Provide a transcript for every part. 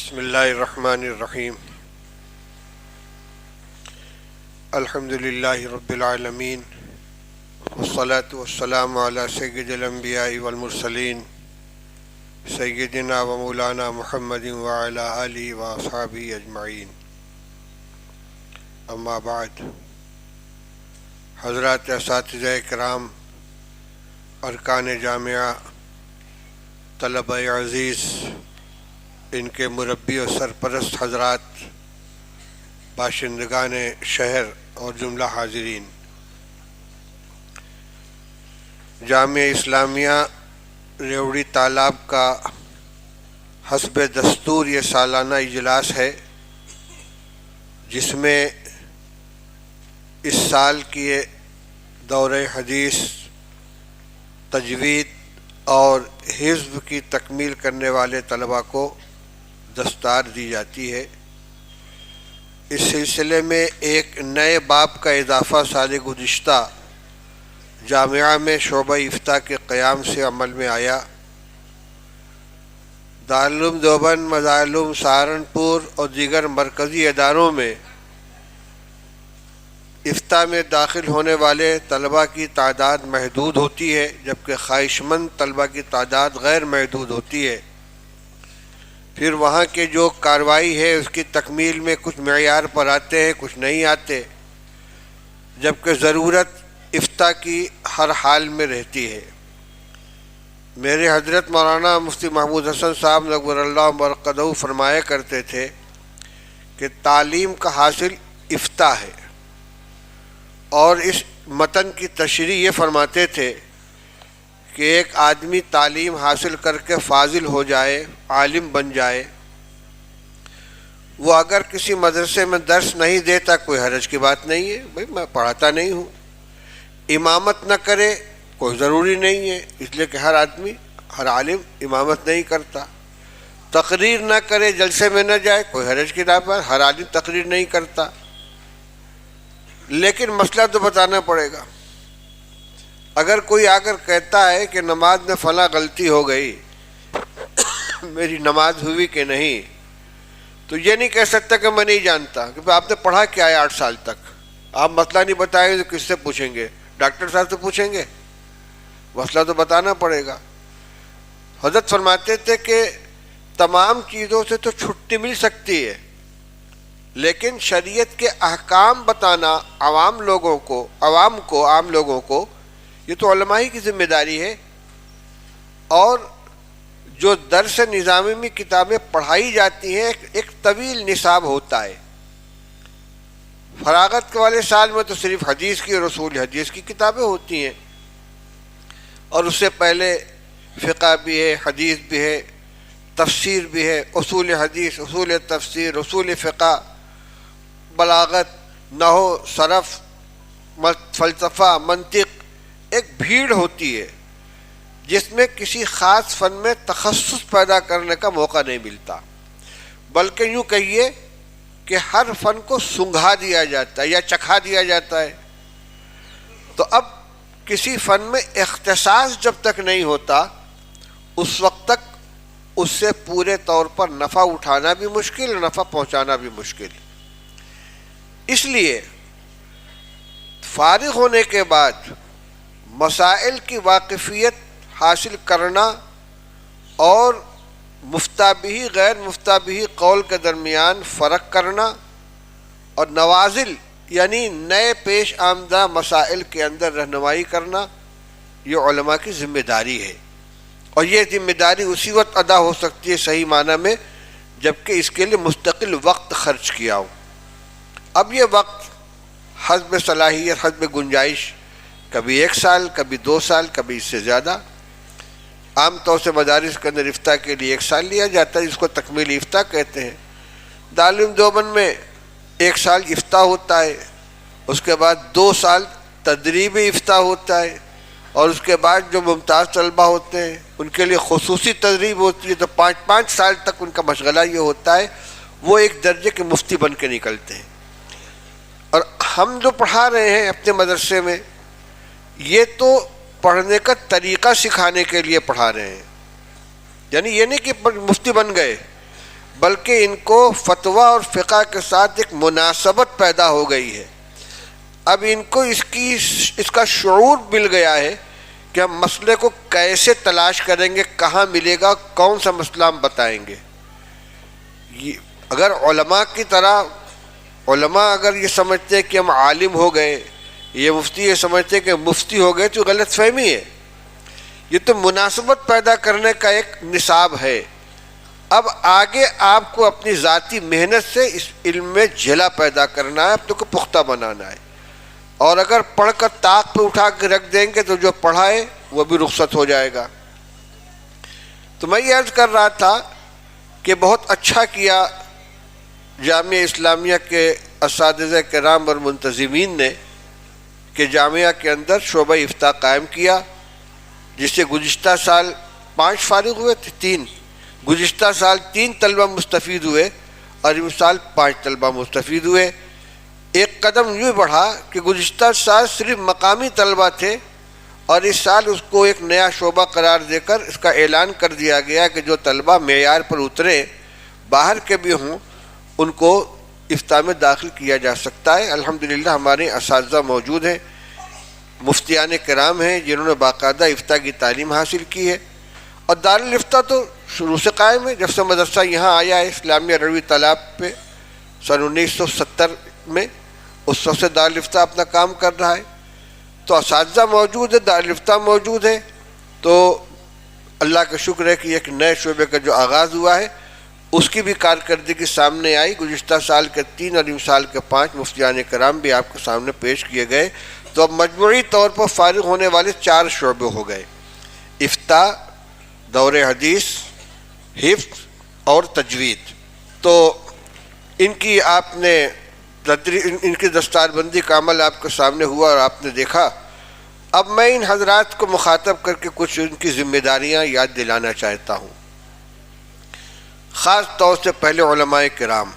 بسم اللہ الرحمن الرحیم الحمد للہ رب العالمین والصلاة والسلام علی سید الانبیاء والمرسلین سیدنا و مولانا محمد وعلی آلہ واصحابہ اجمعین اما بعد حضرات اساتذہ کرام، ارکان جامعہ، طلبہ عزیز، ان کے مربی و سرپرست حضرات، باشندگان شہر اور جملہ حاضرین، جامعہ اسلامیہ ریوڑی تالاب کا حسب دستور یہ سالانہ اجلاس ہے، جس میں اس سال کی دورہ حدیث، تجوید اور حفظ کی تکمیل کرنے والے طلباء کو دستار دی جاتی ہے۔ اس سلسلے میں ایک نئے باب کا اضافہ سال گزشتہ جامعہ میں شعبہ افتاء کے قیام سے عمل میں آیا۔ دارالعلوم دیوبند، مدارالعلوم سہارنپور اور دیگر مرکزی اداروں میں افتاء میں داخل ہونے والے طلباء کی تعداد محدود ہوتی ہے، جبکہ خواہش مند طلباء کی تعداد غیر محدود ہوتی ہے۔ پھر وہاں کے جو کارروائی ہے اس کی تکمیل میں کچھ معیار پر آتے ہیں، کچھ نہیں آتے، جبکہ ضرورت افتاء کی ہر حال میں رہتی ہے۔ میرے حضرت مولانا مفتی محمود حسن صاحب نور اللہ مرقدہ فرمایا کرتے تھے کہ تعلیم کا حاصل افتاء ہے، اور اس متن کی تشریح یہ فرماتے تھے کہ ایک آدمی تعلیم حاصل کر کے فاضل ہو جائے، عالم بن جائے، وہ اگر کسی مدرسے میں درس نہیں دیتا کوئی حرج کی بات نہیں ہے، بھائی میں پڑھاتا نہیں ہوں۔ امامت نہ کرے کوئی ضروری نہیں ہے، اس لیے کہ ہر آدمی، ہر عالم امامت نہیں کرتا۔ تقریر نہ کرے، جلسے میں نہ جائے، کوئی حرج کی بات، ہر عالم تقریر نہیں کرتا۔ لیکن مسئلہ تو بتانا پڑے گا۔ اگر کوئی آ کر کہتا ہے کہ نماز میں فلاں غلطی ہو گئی، میری نماز ہوئی کہ نہیں، تو یہ نہیں کہہ سکتا کہ میں نہیں جانتا، کہ آپ نے پڑھا کیا ہے 8 سال تک۔ آپ مسئلہ نہیں بتائیں گے تو کس سے پوچھیں گے؟ ڈاکٹر صاحب سے پوچھیں گے؟ مسئلہ تو بتانا پڑے گا۔ حضرت فرماتے تھے کہ تمام چیزوں سے تو چھٹی مل سکتی ہے، لیکن شریعت کے احکام بتانا عام لوگوں کو یہ تو علماء ہی کی ذمہ داری ہے۔ اور جو درس نظامی میں کتابیں پڑھائی جاتی ہیں، ایک طویل نصاب ہوتا ہے۔ فراغت والے سال میں تو صرف حدیث کی اور اصول حدیث کی کتابیں ہوتی ہیں، اور اس سے پہلے فقہ بھی ہے، حدیث بھی ہے، تفسیر بھی ہے، اصول حدیث، اصول تفسیر، اصول فقہ، بلاغت، نحو، صرف، فلسفہ، منطق، ایک بھیڑ ہوتی ہے جس میں کسی خاص فن میں تخصص پیدا کرنے کا موقع نہیں ملتا، بلکہ یوں کہیے کہ ہر فن کو سنگھا دیا جاتا ہے یا چکھا دیا جاتا ہے۔ تو اب کسی فن میں اختصاص جب تک نہیں ہوتا، اس وقت تک اس سے پورے طور پر نفع اٹھانا بھی مشکل، نفع پہنچانا بھی مشکل۔ اس لیے فارغ ہونے کے بعد مسائل کی واقفیت حاصل کرنا اور مفتیٰ بھی غیر مفتیٰ بھی قول کے درمیان فرق کرنا اور نوازل یعنی نئے پیش آمدہ مسائل کے اندر رہنمائی کرنا، یہ علماء کی ذمہ داری ہے۔ اور یہ ذمہ داری اسی وقت ادا ہو سکتی ہے صحیح معنی میں جبکہ اس کے لیے مستقل وقت خرچ کیا ہو۔ اب یہ وقت حسب صلاحیت، حسب گنجائش، کبھی 1 سال، کبھی 2 سال، کبھی اس سے زیادہ۔ عام طور سے مدارس کے اندر افتاء کے لیے 1 سال لیا جاتا ہے، جس کو تکمیل افتاء کہتے ہیں۔ دارالعلوم دیوبند میں 1 سال افتاء ہوتا ہے، اس کے بعد 2 سال تدریب افتاء ہوتا ہے، اور اس کے بعد جو ممتاز طلبہ ہوتے ہیں ان کے لیے خصوصی تدریب ہوتی ہے، تو 5 سال تک ان کا مشغلہ یہ ہوتا ہے، وہ ایک درجے کے مفتی بن کے نکلتے ہیں۔ اور ہم جو پڑھا رہے ہیں اپنے مدرسے میں، یہ تو پڑھنے کا طریقہ سکھانے کے لیے پڑھا رہے ہیں، یعنی یہ نہیں کہ مفتی بن گئے، بلکہ ان کو فتویٰ اور فقہ کے ساتھ ایک مناسبت پیدا ہو گئی ہے۔ اب ان کو اس کا شعور مل گیا ہے کہ ہم مسئلے کو کیسے تلاش کریں گے، کہاں ملے گا، کون سا مسئلہ ہم بتائیں گے۔ اگر علماء کی طرح علماء اگر یہ سمجھتے ہیں کہ ہم عالم ہو گئے، یہ مفتی یہ سمجھتے ہیں کہ مفتی ہو گئے، تو غلط فہمی ہے۔ یہ تو مناسبت پیدا کرنے کا ایک نصاب ہے۔ اب آگے آپ کو اپنی ذاتی محنت سے اس علم میں جھلا پیدا کرنا ہے، اپنے کو پختہ بنانا ہے۔ اور اگر پڑھ کر طاق پہ اٹھا کے رکھ دیں گے تو جو پڑھائے وہ بھی رخصت ہو جائے گا۔ تو میں یہ عرض کر رہا تھا کہ بہت اچھا کیا جامعہ اسلامیہ کے اساتذہ کرام اور منتظمین نے کہ جامعہ کے اندر شعبہ افتاء قائم کیا، جس سے گزشتہ سال 5 فارغ ہوئے تھے، 3 گزشتہ سال 3 طلبہ مستفید ہوئے اور اس سال 5 طلبہ مستفید ہوئے۔ ایک قدم یوں بڑھا کہ گزشتہ سال صرف مقامی طلبہ تھے اور اس سال اس کو ایک نیا شعبہ قرار دے کر اس کا اعلان کر دیا گیا کہ جو طلبہ معیار پر اترے، باہر کے بھی ہوں، ان کو افتاء میں داخل کیا جا سکتا ہے۔ الحمدللہ ہمارے اساتذہ موجود ہیں، مفتیان کرام ہیں جنہوں نے باقاعدہ افتاء کی تعلیم حاصل کی ہے، اور دارالافتاء تو شروع سے قائم ہے۔ جب سے مدرسہ یہاں آیا ہے اسلامیہ روی تالاب پہ سن 1970 میں، اس وقت سے دارالافتاء اپنا کام کر رہا ہے۔ تو اساتذہ موجود ہے، دارالافتاء موجود ہے، تو اللہ کا شکر ہے کہ ایک نئے شعبے کا جو آغاز ہوا ہے اس کی بھی کارکردگی سامنے آئی۔ گزشتہ سال کے 3 اور اس سال کے 5 مفتیان کرام بھی آپ کے سامنے پیش کیے گئے، تو اب مجموعی طور پر فارغ ہونے والے 4 شعبے ہو گئے: افتاء، دور حدیث، حفظ اور تجوید۔ تو ان کی آپ نے ان کی دستار بندی کا عمل آپ کے سامنے ہوا اور آپ نے دیکھا۔ اب میں ان حضرات کو مخاطب کر کے کچھ ان کی ذمہ داریاں یاد دلانا چاہتا ہوں، خاص طور سے پہلے علماء کرام۔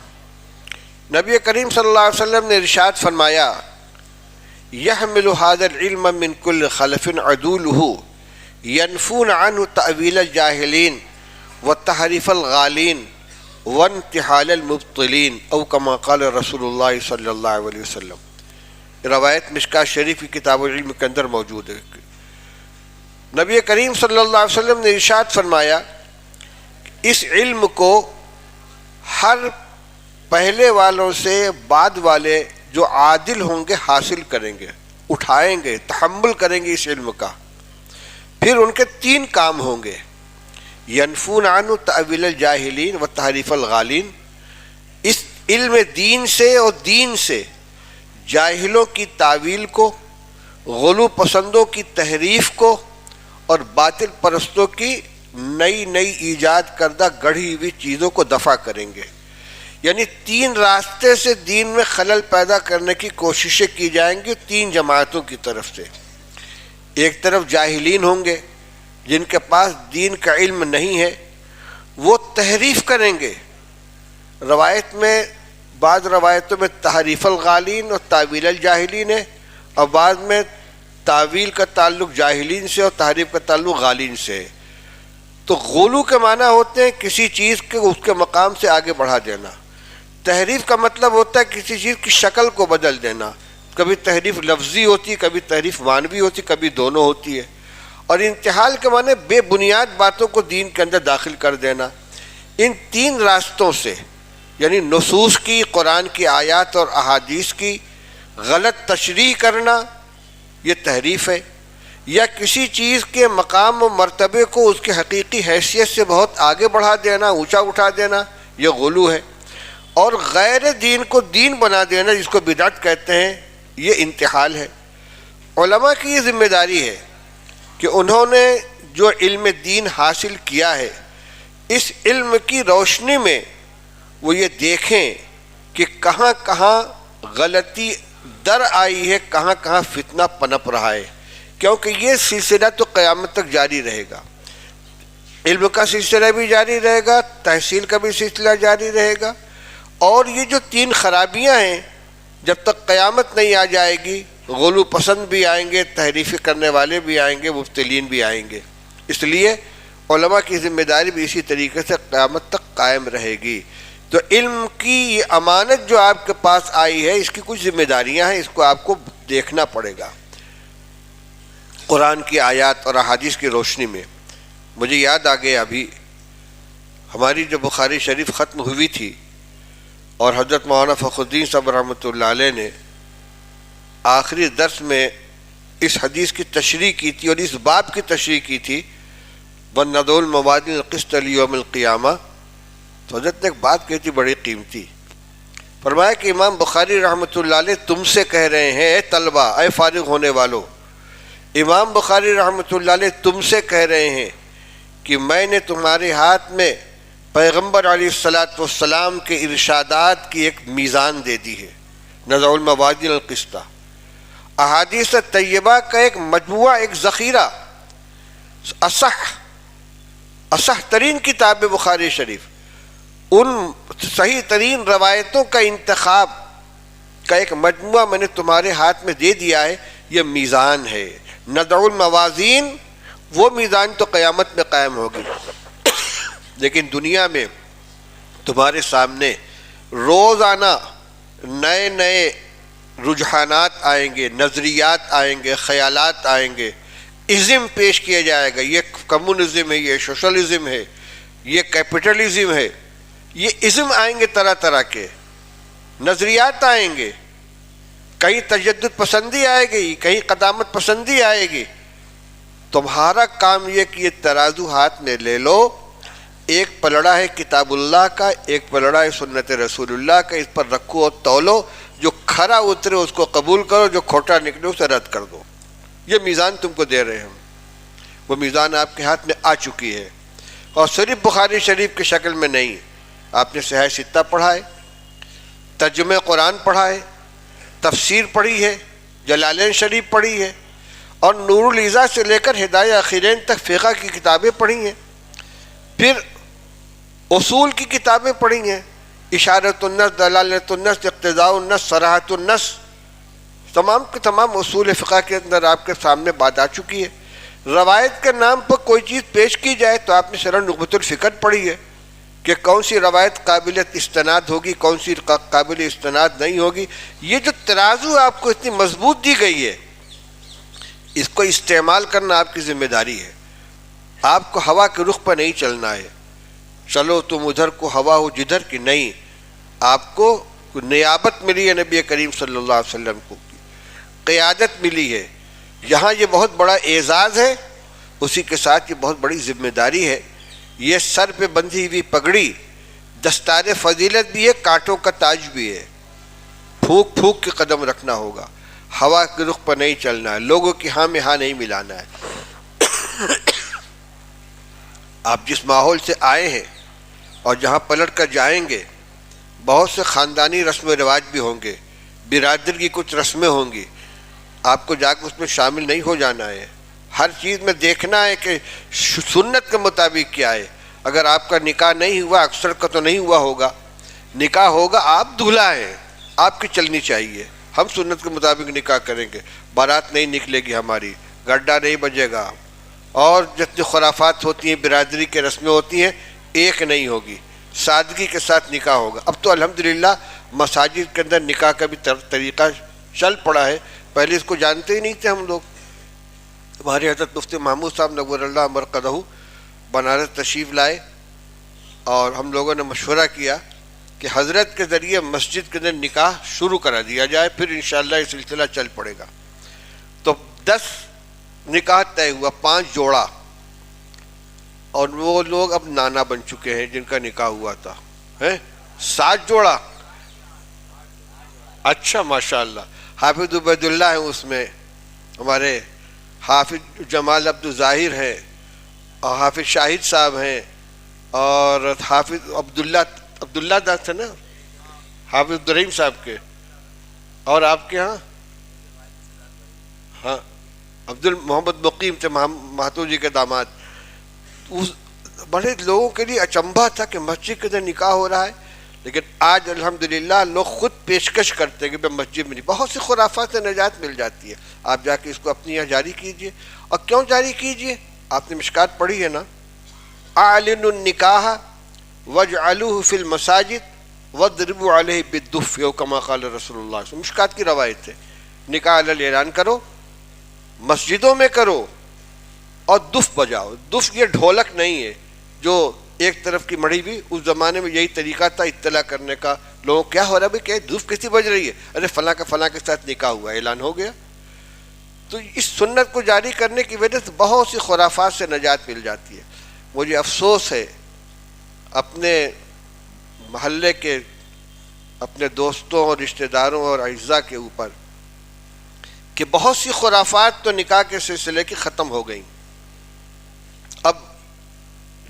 نبی کریم صلی اللہ علیہ وسلم نے ارشاد فرمایا: يحمل هذا العلم من كل خلف عدوله ينفون عنه تأويل الجاهلين وتحريف الغالين وانتحال المبطلين او كما قال رسول اللہ صلی اللہ علیہ وسلم۔ روایت مشکاۃ شریف کی کتاب العلم کے اندر موجود ہے۔ نبی کریم صلی اللہ علیہ وسلم نے ارشاد فرمایا اس علم کو ہر پہلے والوں سے بعد والے جو عادل ہوں گے حاصل کریں گے، اٹھائیں گے، تحمل کریں گے اس علم کا۔ پھر ان کے 3 کام ہوں گے: ینفون عنہ تأویل الجاہلین و تحریف الغالین، اس علم دین سے اور دین سے جاہلوں کی تعویل کو، غلو پسندوں کی تحریف کو اور باطل پرستوں کی نئی نئی ایجاد کردہ گڑھی ہوئی چیزوں کو دفع کریں گے۔ یعنی 3 راستے سے دین میں خلل پیدا کرنے کی کوششیں کی جائیں گی 3 جماعتوں کی طرف سے۔ ایک طرف جاہلین ہوں گے جن کے پاس دین کا علم نہیں ہے، وہ تحریف کریں گے۔ روایت میں بعض روایتوں میں تحریف الغالین اور تعویل الجاہلین ہے، اور بعض میں تعویل کا تعلق جاہلین سے اور تحریف کا تعلق غالین سے ہے۔ تو غلو کے معنی ہوتے ہیں کسی چیز کے اس کے مقام سے آگے بڑھا دینا۔ تحریف کا مطلب ہوتا ہے کسی چیز کی شکل کو بدل دینا۔ کبھی تحریف لفظی ہوتی، کبھی تحریف معنوی ہوتی، کبھی دونوں ہوتی ہے۔ اور انتحال کے معنی بے بنیاد باتوں کو دین کے اندر داخل کر دینا۔ ان 3 راستوں سے، یعنی نصوص کی، قرآن کی آیات اور احادیث کی غلط تشریح کرنا، یہ تحریف ہے، یا کسی چیز کے مقام و مرتبے کو اس کی حقیقی حیثیت سے بہت آگے بڑھا دینا، اونچا اٹھا دینا، یہ غلو ہے۔ اور غیر دین کو دین بنا دینا، جس کو بدعت کہتے ہیں، یہ انتحال ہے۔ علماء کی یہ ذمہ داری ہے کہ انہوں نے جو علم دین حاصل کیا ہے، اس علم کی روشنی میں وہ یہ دیکھیں کہ کہاں کہاں غلطی در آئی ہے، کہاں کہاں فتنہ پنپ رہا ہے، کیونکہ یہ سلسلہ تو قیامت تک جاری رہے گا۔ علم کا سلسلہ بھی جاری رہے گا، تحصیل کا بھی سلسلہ جاری رہے گا، اور یہ جو 3 خرابیاں ہیں جب تک قیامت نہیں آ جائے گی، غلو پسند بھی آئیں گے، تحریف کرنے والے بھی آئیں گے، مبتلین بھی آئیں گے۔ اس لیے علماء کی ذمہ داری بھی اسی طریقے سے قیامت تک قائم رہے گی۔ تو علم کی یہ امانت جو آپ کے پاس آئی ہے، اس کی کچھ ذمہ داریاں ہیں، اس کو آپ کو دیکھنا پڑے گا قرآن کی آیات اور احادیث کی روشنی میں۔ مجھے یاد آ گیا ابھی ہماری جو بخاری شریف ختم ہوئی تھی اور حضرت مولانا فخر الدین صاحب رحمۃ اللہ علیہ نے آخری درس میں اس حدیث کی تشریح کی تھی اور اس باب کی تشریح کی تھی، وَنَضَعُ الْمَوَازِينَ الْقِسْطَ لِيَوْمِ الْقِيَامَةِ، تو حضرت نے ایک بات کہی تھی بڑی قیمتی، فرمایا کہ امام بخاری رحمۃ اللہ علیہ تم سے کہہ رہے ہیں، اے طلبہ، اے فارغ ہونے والو، امام بخاری رحمۃ اللہ علیہ تم سے کہہ رہے ہیں کہ میں نے تمہارے ہاتھ میں پیغمبر علیہ الصلاۃ والسلام کے ارشادات کی ایک میزان دے دی ہے، نضع الموازین القسط، احادیث طیبہ کا ایک مجموعہ، ایک ذخیرہ، اصح ترین کتاب بخاری شریف، ان صحیح ترین روایتوں کا انتخاب کا ایک مجموعہ میں نے تمہارے ہاتھ میں دے دیا ہے، یہ میزان ہے۔ نضع الموازین، وہ میزان تو قیامت میں قائم ہوگی، لیکن دنیا میں تمہارے سامنے روزانہ نئے نئے رجحانات آئیں گے، نظریات آئیں گے، خیالات آئیں گے، ازم پیش کیا جائے گا، یہ کمیونزم ہے، یہ سوشلزم ہے، یہ کیپٹلزم ہے، یہ ازم آئیں گے، طرح طرح کے نظریات آئیں گے، کہیں تجدد پسندی آئے گی، کہیں قدامت پسندی آئے گی۔ تمہارا کام یہ کہ یہ ترازو ہاتھ میں لے لو، ایک پلڑا ہے کتاب اللہ کا، ایک پلڑا ہے سنت رسول اللہ کا، اس پر رکھو اور تولو، جو کھرا اترے اس کو قبول کرو، جو کھوٹا نکلے اسے رد کر دو۔ یہ میزان تم کو دے رہے ہیں، وہ میزان آپ کے ہاتھ میں آ چکی ہے، اور صرف بخاری شریف کی شکل میں نہیں، آپ نے صحیح ستہ پڑھا ہے، ترجمہ قرآن پڑھا ہے، تفسیر پڑھی ہے، جلالین شریف پڑھی ہے، اور نور العزا سے لے کر ہدایہ اخیرین تک فقہ کی کتابیں پڑھی ہیں، پھر اصول کی کتابیں پڑھی ہیں، اشارۃ النص، دلالۃ النص، اقتضاء النص، صراحۃ النص، تمام کے تمام اصول فقہ کے اندر آپ کے سامنے بات آ چکی ہے۔ روایت کے نام پر کوئی چیز پیش کی جائے تو آپ نے شرح نخبۃ الفکر پڑھی ہے کہ کون سی روایت قابل استناد ہوگی، کون سی قابل استناد نہیں ہوگی۔ یہ جو ترازو آپ کو اتنی مضبوط دی گئی ہے، اس کو استعمال کرنا آپ کی ذمہ داری ہے۔ آپ کو ہوا کے رخ پر نہیں چلنا ہے، چلو تم ادھر کو ہوا ہو جدھر کی، نہیں، آپ کو نیابت ملی ہے نبی کریم صلی اللہ علیہ وسلم کو، قیادت ملی ہے، یہاں یہ بہت بڑا اعزاز ہے، اسی کے ساتھ یہ بہت بڑی ذمہ داری ہے۔ یہ سر پہ بندھی ہوئی پگڑی دستار فضیلت بھی ہے، کانٹوں کا تاج بھی ہے، پھونک پھونک کے قدم رکھنا ہوگا، ہوا کے رخ پر نہیں چلنا ہے، لوگوں کی ہاں میں ہاں نہیں ملانا ہے۔ آپ جس ماحول سے آئے ہیں اور جہاں پلٹ کر جائیں گے، بہت سے خاندانی رسم و رواج بھی ہوں گے، برادر کی کچھ رسمیں ہوں گی، آپ کو جا کے اس میں شامل نہیں ہو جانا ہے، ہر چیز میں دیکھنا ہے کہ سنت کے مطابق کیا ہے۔ اگر آپ کا نکاح نہیں ہوا، اکثر کا تو نہیں ہوا ہوگا، نکاح ہوگا، آپ دولہا ہیں، آپ کی چلنی چاہیے، ہم سنت کے مطابق نکاح کریں گے، بارات نہیں نکلے گی ہماری، گڈھا نہیں بجے گا، اور جتنی خرافات ہوتی ہیں، برادری کے رسمیں ہوتی ہیں، ایک نہیں ہوگی، سادگی کے ساتھ نکاح ہوگا۔ اب تو الحمدللہ مساجد کے اندر نکاح کا بھی طریقہ چل پڑا ہے، پہلے اس کو جانتے ہی نہیں تھے ہم لوگ۔ ہمارے حضرت مفتی محمود صاحب نور اللہ مرقدہ بنارس تشریف لائے، اور ہم لوگوں نے مشورہ کیا کہ حضرت کے ذریعے مسجد کے اندر نکاح شروع کرا دیا جائے، پھر انشاءاللہ یہ سلسلہ چل پڑے گا۔ تو 10 نکاح طے ہوا، 5 جوڑا، اور وہ لوگ اب نانا بن چکے ہیں جن کا نکاح ہوا تھا، 7 جوڑا۔ اچھا ماشاءاللہ، حافظ عبید اللہ ہیں اس میں، ہمارے حافظ جمال عبد الظاہر ہیں، اور حافظ شاہد صاحب ہیں، اور حافظ عبداللہ داس تھے نا، حافظ عبدالرحیم صاحب کے، اور آپ کے ہاں عبد محمد مقیم تھے، مہتو جی کے داماد۔ بڑے لوگوں کے لیے اچنبھا تھا کہ مسجد کے اندر نکاح ہو رہا ہے، لیکن آج الحمدللہ لوگ خود پیشکش کرتے ہیں کہ مسجد میں نہیں، بہت سی خرافات سے نجات مل جاتی ہے، آپ جا کے اس کو اپنی یہاں جاری کیجئے۔ اور کیوں جاری کیجئے؟ آپ نے مشکات پڑھی ہے نا، اعلنوا النکاح واجعلوه فی المساجد واضربوا علیہ بالدف او کما قال رسول اللہ صلی اللہ علیہ وسلم. مشکات کی روایت ہے. نکاح علیہ اعلان کرو، مسجدوں میں کرو اور دف بجاؤ. دف یہ ڈھولک نہیں ہے جو ایک طرف کی مڑی بھی. اس زمانے میں یہی طریقہ تھا اطلاع کرنے کا. لوگوں کیا ہو رہا ہے بھائی، کیا دف کسی بج رہی ہے؟ ارے فلاں کا فلاں کے ساتھ نکاح ہوا، اعلان ہو گیا. تو اس سنت کو جاری کرنے کی وجہ سے بہت سی خرافات سے نجات مل جاتی ہے. مجھے افسوس ہے اپنے محلے کے، اپنے دوستوں اور رشتہ داروں اور اعزاء کے اوپر کہ بہت سی خرافات تو نکاح کے سلسلے کی ختم ہو گئیں. اب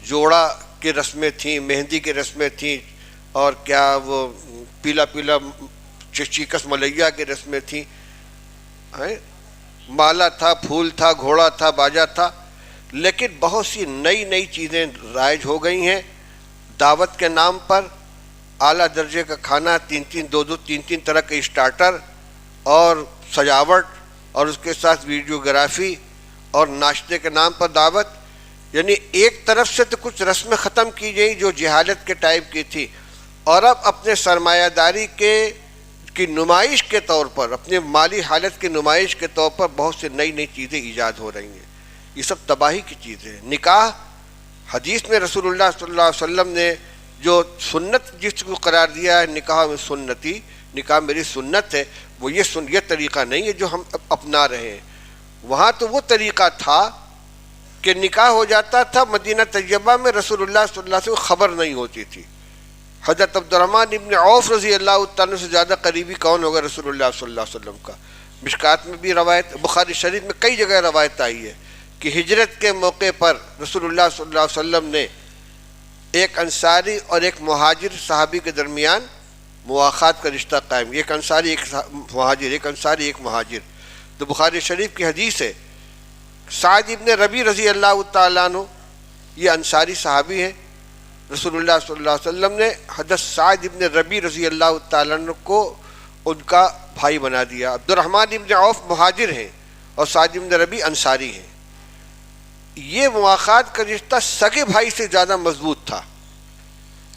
جوڑا کی رسمیں تھیں، مہندی کی رسمیں تھیں، اور کیا وہ پیلا پیلا چیکس ملیا کی رسمیں تھیں، مالا تھا، پھول تھا، گھوڑا تھا، باجا تھا. لیکن بہت سی نئی نئی چیزیں رائج ہو گئی ہیں. دعوت کے نام پر اعلیٰ درجے کا کھانا، تین طرح کے اسٹارٹر اور سجاوٹ، اور اس کے ساتھ ویڈیوگرافی اور ناشتے کے نام پر دعوت. یعنی ایک طرف سے تو کچھ رسمیں ختم کی گئی جو جہالت کے ٹائپ کی تھی، اور اب اپنے سرمایہ داری کی نمائش کے طور پر، اپنے مالی حالت کی نمائش کے طور پر بہت سے نئی نئی چیزیں ایجاد ہو رہی ہیں. یہ سب تباہی کی چیزیں ہیں. نکاح حدیث میں رسول اللہ صلی اللہ علیہ وسلم نے جو سنت جس کو قرار دیا ہے، نکاح میں سنتی، نکاح میری سنت ہے، وہ یہ طریقہ نہیں ہے جو ہم اپنا رہے ہیں. وہاں تو وہ طریقہ تھا کہ نکاح ہو جاتا تھا مدینہ طیبہ میں، رسول اللہ صلی اللہ علیہ وسلم کو خبر نہیں ہوتی تھی. حضرت عبدالرحمن ابن عوف رضی اللہ تعالیٰ سے زیادہ قریبی کون ہوگا رسول اللہ صلی اللہ علیہ وسلم کا. مشکات میں بھی روایت، بخاری شریف میں کئی جگہ روایت آئی ہے کہ ہجرت کے موقع پر رسول اللہ صلی اللہ علیہ وسلم نے ایک انصاری اور ایک مہاجر صحابی کے درمیان مواخات کا رشتہ قائم. ایک انصاری ایک مہاجر، ایک انصاری ایک مہاجر. تو بخاری شریف کی حدیث ہے. سعد ابن ربی رضی اللہ تعالیٰ عنہ یہ انصاری صحابی ہیں. رسول اللہ صلی اللہ علیہ وسلم نے حضرت سعد ابن ربی رضی اللہ تعالیٰ عنہ کو ان کا بھائی بنا دیا. عبدالرحمن ابن عوف مہاجر ہیں اور سعد ابن ربی انصاری ہیں. یہ مواخات کا رشتہ سگے بھائی سے زیادہ مضبوط تھا.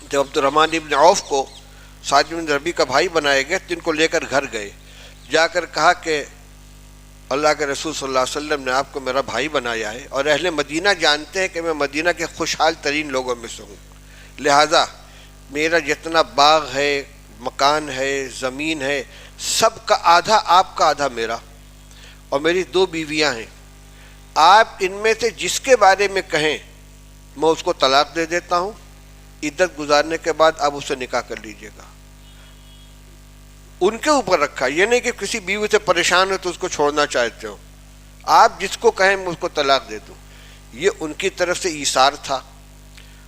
جب عبدالرحمن ابن عوف کو سعد ابن ربی کا بھائی بنائے گئے تو ان کو لے کر گھر گئے. جا کر کہا کہ اللہ کے رسول صلی اللہ علیہ وسلم نے آپ کو میرا بھائی بنایا ہے، اور اہل مدینہ جانتے ہیں کہ میں مدینہ کے خوشحال ترین لوگوں میں سے ہوں، لہٰذا میرا جتنا باغ ہے، مکان ہے، زمین ہے، سب کا آدھا آپ کا آدھا میرا، اور میری 2 بیویاں ہیں. آپ ان میں سے جس کے بارے میں کہیں میں اس کو طلاق دے دیتا ہوں. عدت گزارنے کے بعد آپ اسے نکاح کر لیجئے گا. ان کے اوپر رکھا، یہ نہیں کہ کسی بیوی سے پریشان ہو تو اس کو چھوڑنا چاہتے ہو. آپ جس کو کہیں میں اس کو طلاق دے دوں. یہ ان کی طرف سے ایثار تھا.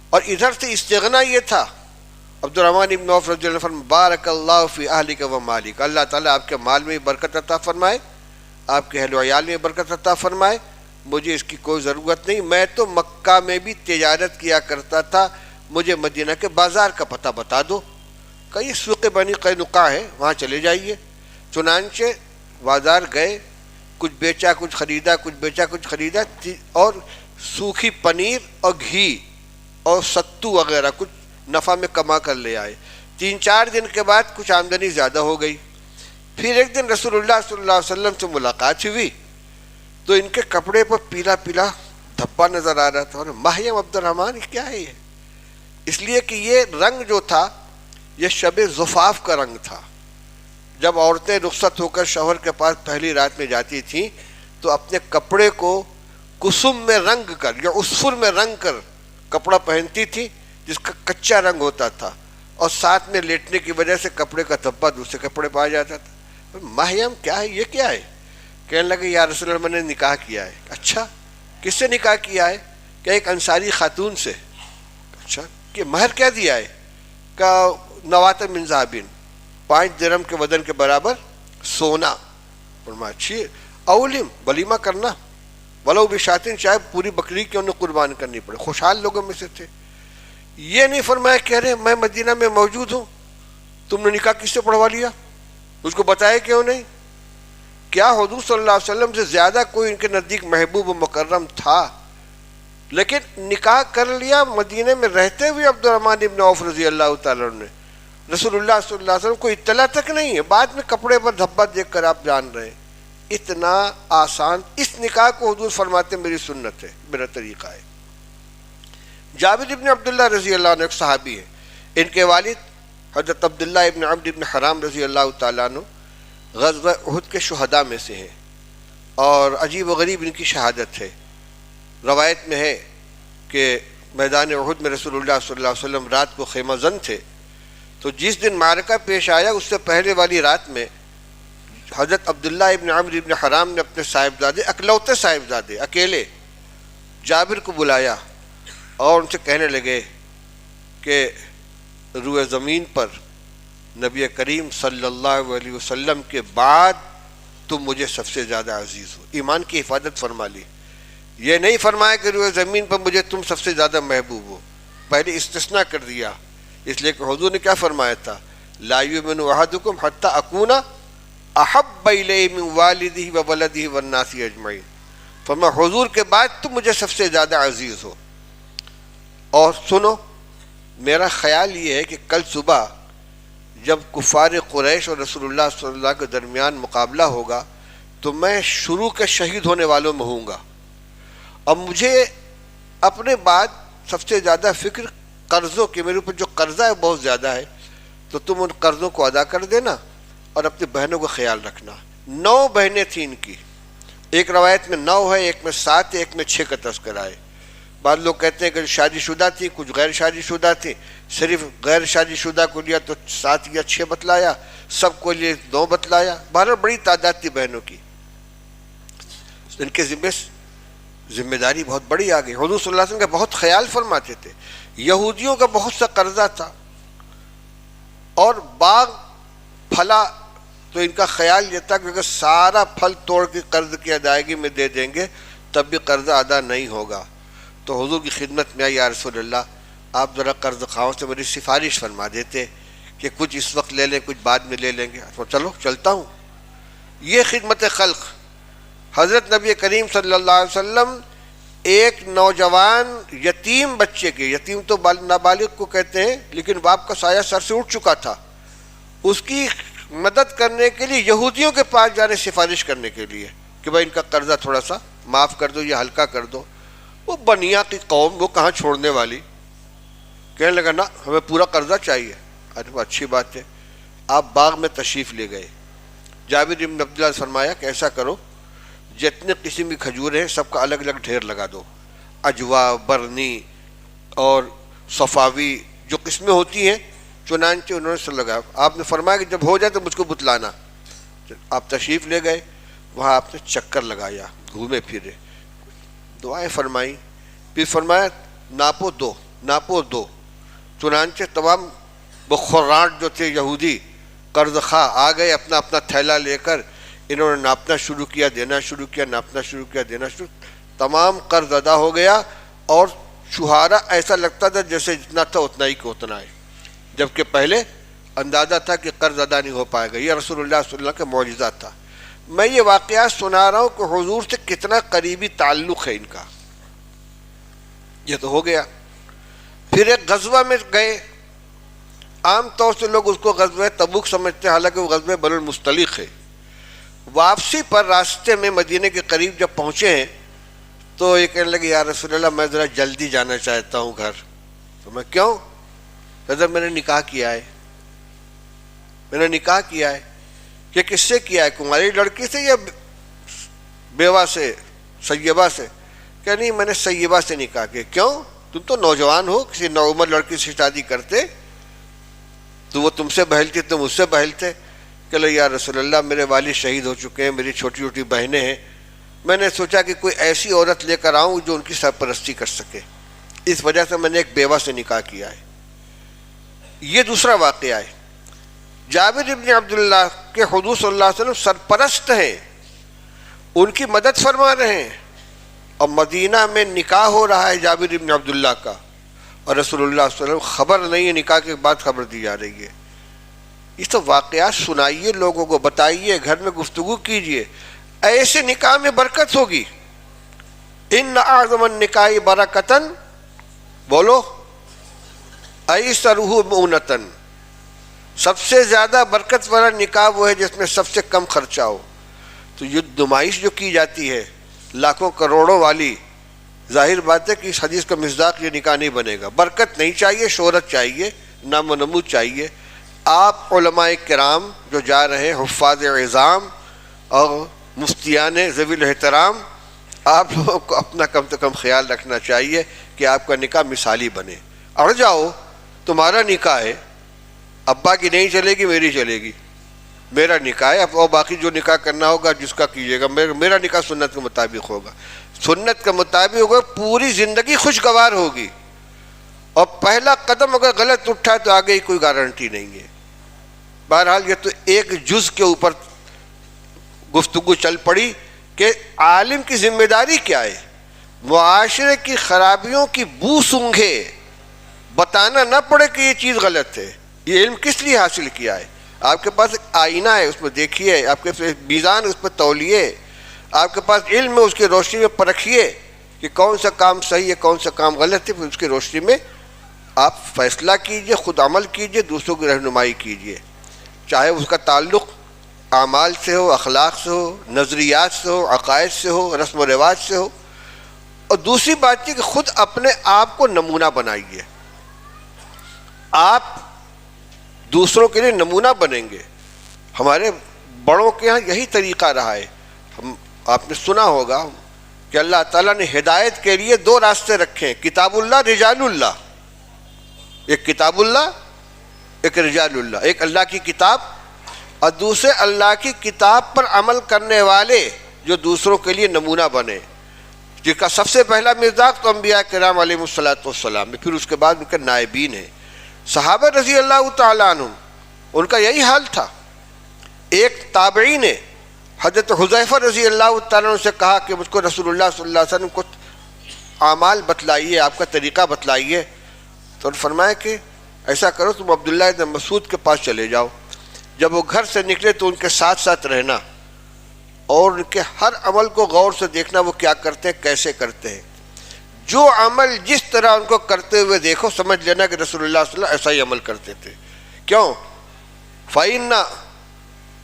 اور ادھر سے استغنا یہ تھا. عبدالرحمن ابن عوف رضی اللہ عنہ فرمایا بارک اللہ فی اہلک و مالک، اللہ تعالیٰ آپ کے مال میں برکت عطا فرمائے، آپ کے اہل و عیال میں برکت عطا فرمائے. مجھے اس کی کوئی ضرورت نہیں، میں تو مکہ میں بھی تجارت کیا کرتا تھا، مجھے مدینہ کے بازار کا پتہ بتا دو. کہ یہ سوق بنی قینقاع ہے، وہاں چلے جائیے. چنانچہ بازار گئے، کچھ بیچا کچھ خریدا، کچھ بیچا کچھ خریدا، اور سوکھی پنیر اور گھی اور ستو وغیرہ کچھ نفع میں کما کر لے آئے. 3-4 دن کے بعد کچھ آمدنی زیادہ ہو گئی. پھر ایک دن رسول اللہ صلی اللہ علیہ وسلم سے ملاقات ہوئی تو ان کے کپڑے پر پیلا پیلا دھبا نظر آ رہا تھا. اور ماہیم عبدالرحمن کیا ہے یہ؟ اس لیے کہ یہ رنگ جو تھا یہ شب زفاف کا رنگ تھا. جب عورتیں رخصت ہو کر شوہر کے پاس پہلی رات میں جاتی تھیں تو اپنے کپڑے کو کسم میں رنگ کر یا عصفر میں رنگ کر کپڑا پہنتی تھی جس کا کچا رنگ ہوتا تھا، اور ساتھ میں لیٹنے کی وجہ سے کپڑے کا دھبا دوسرے کپڑے پہ آ جاتا تھا. ماہیم کیا ہے یہ؟ کیا ہے؟ کہنے لگے یا رسول اللہ میں نے نکاح کیا ہے. اچھا کس سے نکاح کیا ہے؟ کہ ایک انصاری خاتون سے. اچھا کہ مہر کیا دیا ہے؟ کہ نوات من ذهب، 5 درہم کے وزن کے برابر سونا. فرمایا اچھی اولم ولیمہ کرنا، ولو بشاتن، چاہے پوری بکری کی انہیں قربان کرنی پڑے. خوشحال لوگوں میں سے تھے. یہ نہیں فرمایا کہہ رہے میں مدینہ میں موجود ہوں، تم نے نکاح کس سے پڑھوا لیا؟ اس کو بتایا کیوں نہیں؟ کیا حضور صلی اللہ علیہ وسلم سے زیادہ کوئی ان کے نزدیک محبوب و مکرم تھا لیکن نکاح کر لیا مدینے میں رہتے ہوئے عبد الرحمن ابن عوف رضی اللہ تعالیٰ عنہ نے، رسول اللہ صلی اللہ علیہ وسلم کو اطلاع تک نہیں ہے، بعد میں کپڑے پر دھبا دیکھ کر آپ جان رہے ہیں۔ اتنا آسان اس نکاح کو حضور فرماتے میری سنت ہے، میرا طریقہ ہے۔ جابر ابن عبداللہ رضی اللہ عنہ ایک صحابی ہے، ان کے والد حضرت عبداللہ ابن عمرو ابن حرام رضی اللہ تعالیٰ عنہ غزوہ احد کے شہداء میں سے ہیں، اور عجیب و غریب ان کی شہادت ہے۔ روایت میں ہے کہ میدان احد میں رسول اللہ صلی اللہ علیہ وسلم رات کو خیمہ زن تھے، تو جس دن معرکہ پیش آیا اس سے پہلے والی رات میں حضرت عبداللہ ابن عمرو ابن حرام نے اپنے صاحبزادے، اکلوتے صاحبزادے اکیلے، جابر کو بلایا اور ان سے کہنے لگے کہ روئے زمین پر نبی کریم صلی اللہ علیہ وسلم کے بعد تم مجھے سب سے زیادہ عزیز ہو۔ ایمان کی حفاظت فرما لی، یہ نہیں فرمایا کہ روئے زمین پر مجھے تم سب سے زیادہ محبوب ہو، پہلے استثناء کر دیا، اس لیے کہ حضور نے کیا فرمایا تھا، لا یؤمن احدکم حتی اکون احب الیہ من والدہ وولدہ والناس اجمعین، فرمایا حضور کے بعد تم مجھے سب سے زیادہ عزیز ہو۔ اور سنو، میرا خیال یہ ہے کہ کل صبح جب کفار قریش اور رسول اللہ صلی اللہ علیہ وسلم کے درمیان مقابلہ ہوگا تو میں شروع کے شہید ہونے والوں میں ہوں گا، اور مجھے اپنے بعد سب سے زیادہ فکر قرضوں کی، میرے اوپر جو قرضہ ہے بہت زیادہ ہے، تو تم ان قرضوں کو ادا کر دینا اور اپنی بہنوں کا خیال رکھنا۔ 9 بہنیں تھیں ان کی، ایک روایت میں 9 ہے، ایک میں 7 ہے، ایک میں 6 کا تذکرہ ہے۔ بعض لوگ کہتے ہیں کہ شادی شدہ تھی، کچھ غیر شادی شدہ تھی، صرف غیر شادی شدہ کو لیا تو 7 یا 6 بتلایا، سب کو لیے 9 بتلایا، بہرحال بڑی تعداد تھی بہنوں کی۔ ان کے ذمہ داری بہت بڑی آ گئی۔ حضور صلی اللہ علیہ وسلم کا بہت خیال فرماتے تھے، یہودیوں کا بہت سا قرضہ تھا، اور باغ پھلا تو ان کا خیال یہ تھا کہ اگر سارا پھل توڑ کے قرض کی ادائیگی میں دے دیں گے تب بھی قرضہ ادا نہیں ہوگا، تو حضور کی خدمت میں آئی، یا رسول اللہ آپ ذرا قرض خواہوں سے میری سفارش فرما دیتے کہ کچھ اس وقت لے لیں، کچھ بعد میں لے لیں گے۔ چلو چلتا ہوں۔ یہ خدمت خلق حضرت نبی کریم صلی اللہ علیہ وسلم ایک نوجوان یتیم بچے کے، یتیم تو نابالغ کو کہتے ہیں لیکن باپ کا سایہ سر سے اٹھ چکا تھا، اس کی مدد کرنے کے لیے یہودیوں کے پاس جانے، سفارش کرنے کے لیے کہ بھائی ان کا قرضہ تھوڑا سا معاف کر دو یا ہلکا کر دو۔ وہ بنیا کی قوم، وہ کہاں چھوڑنے والی، کہنے لگا نا ہمیں پورا قرضہ چاہیے۔ ارے اچھی بات ہے، آپ باغ میں تشریف لے گئے۔ جابر بن عبداللہ نے فرمایا کہ ایسا کرو، جتنے قسم کی کھجوریں ہیں سب کا الگ الگ ڈھیر لگا دو، اجوا، برنی اور صفاوی جو قسمیں ہوتی ہیں، چنانچہ انہوں نے سے لگا۔ آپ نے فرمایا کہ جب ہو جائے تو مجھ کو بتلانا۔ آپ تشریف لے گئے، وہاں آپ نے چکر لگایا، گھومے پھرے، دعائیں فرمائیں، پھر فرمایا ناپو دو، چنانچہ تمام بخراٹ جو تھے یہودی قرض خواہ آ گئے اپنا اپنا تھیلا لے کر، انہوں نے ناپنا شروع کیا، دینا شروع کیا، ناپنا شروع کیا، دینا شروع، تمام قرض ادا ہو گیا، اور شہارا ایسا لگتا تھا جیسے جتنا تھا اتنا ہی کو اتنا ہے، جبکہ پہلے اندازہ تھا کہ قرض ادا نہیں ہو پائے گا۔ یہ رسول اللہ صلی اللہ علیہ وسلم کا معجزہ تھا۔ میں یہ واقعات سنا رہا ہوں کہ حضور سے کتنا قریبی تعلق ہے ان کا۔ یہ تو ہو گیا، پھر ایک غزوہ میں گئے، عام طور سے لوگ اس کو غزوہ تبوک سمجھتے ہیں، حالانکہ وہ غزوہ بنو المصطلق ہے۔ واپسی پر راستے میں مدینہ کے قریب جب پہنچے ہیں تو یہ کہنے لگے یا رسول اللہ میں ذرا جلدی جانا چاہتا ہوں گھر۔ تو میں کیوں؟ حضرت میں نے نکاح کیا ہے، میں نے نکاح کیا ہے۔ کہ کس سے کیا ہے، کماری لڑکی سے یا بیوہ سے، سیبہ سے؟ کہ نہیں میں نے سیبہ سے نکاح کیا۔ کیوں؟ تم تو نوجوان ہو، کسی نوعمر لڑکی سے شادی کرتے تو وہ تم سے بہلتی، تم اس سے بہلتے۔ کہ لو یا رسول اللہ میرے والد شہید ہو چکے ہیں، میری چھوٹی چھوٹی بہنیں ہیں، میں نے سوچا کہ کوئی ایسی عورت لے کر آؤں جو ان کی سرپرستی کر سکے، اس وجہ سے میں نے ایک بیوہ سے نکاح کیا ہے۔ یہ دوسرا واقعہ ہے۔ جابر بن عبداللہ کے حضور صلی اللہ علیہ وسلم سرپرست ہیں، ان کی مدد فرما رہے ہیں، اور مدینہ میں نکاح ہو رہا ہے جابر بن عبداللہ کا، اور رسول اللہ صلی اللہ علیہ وسلم خبر نہیں ہے، نکاح کے بعد خبر دی جا رہی ہے۔ یہ تو واقعات سنائیے، لوگوں کو بتائیے، گھر میں گفتگو کیجئے، ایسے نکاح میں برکت ہوگی۔ ان اعظم النکاح برکتن، بولو، ایسرہ مؤنتن، سب سے زیادہ برکت والا نکاح وہ ہے جس میں سب سے کم خرچہ ہو۔ تو یہ نمائش جو کی جاتی ہے لاکھوں کروڑوں والی، ظاہر بات ہے کہ اس حدیث کا مصداق یہ نکاح نہیں بنے گا۔ برکت نہیں چاہیے، شہرت چاہیے، نام و نمود چاہیے۔ آپ علماء کرام جو جا رہے ہیں، حفاظ عظام اور مفتیان ذوی الاحترام، آپ لوگوں کو اپنا کم سے کم خیال رکھنا چاہیے کہ آپ کا نکاح مثالی بنے۔ اڑ جاؤ، تمہارا نکاح ہے، ابا کی نہیں چلے گی، میری چلے گی، میرا نکاح ہے، اور باقی جو نکاح کرنا ہوگا جس کا کیجیے گا، میرا نکاح سنت کے مطابق ہوگا، سنت کے مطابق ہوگا، پوری زندگی خوشگوار ہوگی۔ اور پہلا قدم اگر غلط اٹھا تو آگے ہی کوئی گارنٹی نہیں ہے۔ بہرحال یہ تو ایک جز کے اوپر گفتگو چل پڑی کہ عالم کی ذمہ داری کیا ہے، معاشرے کی خرابیوں کی بو سونگھے، بتانا نہ پڑے کہ یہ چیز غلط ہے۔ یہ علم کس لیے حاصل کیا ہے؟ آپ کے پاس ایک آئینہ ہے، اس میں دیکھیے، آپ کے پاس میزان، اس پر تولیے، آپ کے پاس علم ہے، اس کی روشنی میں پرکھیے کہ کون سا کام صحیح ہے، کون سا کام غلط ہے، پھر اس کی روشنی میں آپ فیصلہ کیجئے، خود عمل کیجئے، دوسروں کی رہنمائی کیجئے، چاہے اس کا تعلق اعمال سے ہو، اخلاق سے ہو، نظریات سے ہو، عقائد سے ہو، رسم و رواج سے ہو۔ اور دوسری بات یہ کہ خود اپنے آپ کو نمونہ بنائیے۔ آپ دوسروں کے لیے نمونہ بنیں گے۔ ہمارے بڑوں کے ہاں یہی طریقہ رہا ہے۔ آپ نے سنا ہوگا کہ اللہ تعالیٰ نے ہدایت کے لیے دو راستے رکھے ہیں، کتاب اللہ، رجال اللہ۔ ایک کتاب اللہ، ایک رجال اللہ، ایک اللہ کی کتاب اور دوسرے اللہ کی کتاب پر عمل کرنے والے جو دوسروں کے لیے نمونہ بنے، جس کا سب سے پہلا مصداق تو انبیاء کرام علیہ الصلوۃ ہے، پھر اس کے بعد ان کے نائبین ہیں۔ صحابہ رضی اللہ تعالیٰ عنہ، ان کا یہی حال تھا۔ ایک تابعی نے حضرت حذیفہ رضی اللہ تعالیٰ عنہ سے کہا کہ مجھ کو رسول اللہ صلی اللہ علیہ وسلم کو اعمال بتلائیے، آپ کا طریقہ بتلائیے۔ تو انہوں نے فرمایا کہ ایسا کرو، تم عبداللہ بن مسعود کے پاس چلے جاؤ، جب وہ گھر سے نکلے تو ان کے ساتھ ساتھ رہنا اور ان کے ہر عمل کو غور سے دیکھنا، وہ کیا کرتے ہیں، کیسے کرتے ہیں۔ جو عمل جس طرح ان کو کرتے ہوئے دیکھو، سمجھ لینا کہ رسول اللہ صلی اللہ علیہ وسلم ایسا ہی عمل کرتے تھے۔ کیوں؟ فَإِنَّ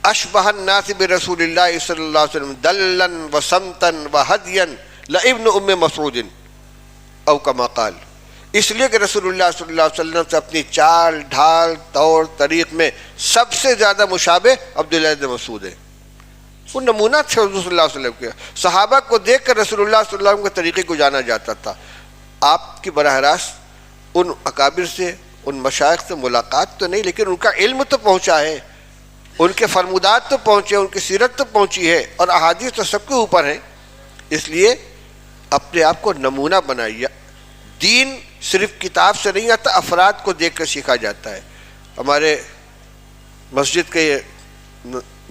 أَشْبَهَ النَّاسِ بِرَسُولِ اللَّهِ صلی اللہ علیہ وسلم دَلًّا وَسَمْتًا وَهَدْيًا لَابْنُ أُمِّ مَسْعُودٍ أو كما قال۔ اس لیے کہ رسول اللہ صلی اللہ علیہ وسلم سے اپنی چال ڈھال طور طریق میں سب سے زیادہ مشابہ عبداللہ بن مسعود ہے۔ وہ نمونہ تھے حضور صلی اللہ علیہ وسلم کے۔ صحابہ کو دیکھ کر رسول اللہ صلی اللہ علیہ وسلم کے طریقے کو جانا جاتا تھا۔ آپ کی براہ راست ان اکابر سے، ان مشائخ سے ملاقات تو نہیں، لیکن ان کا علم تو پہنچا ہے، ان کے فرمودات تو پہنچے، ان کی سیرت تو پہنچی ہے، اور احادیث تو سب کے اوپر ہیں۔ اس لیے اپنے آپ کو نمونہ بنائیے۔ دین صرف کتاب سے نہیں آتا، افراد کو دیکھ کر سیکھا جاتا ہے۔ ہمارے مسجد کے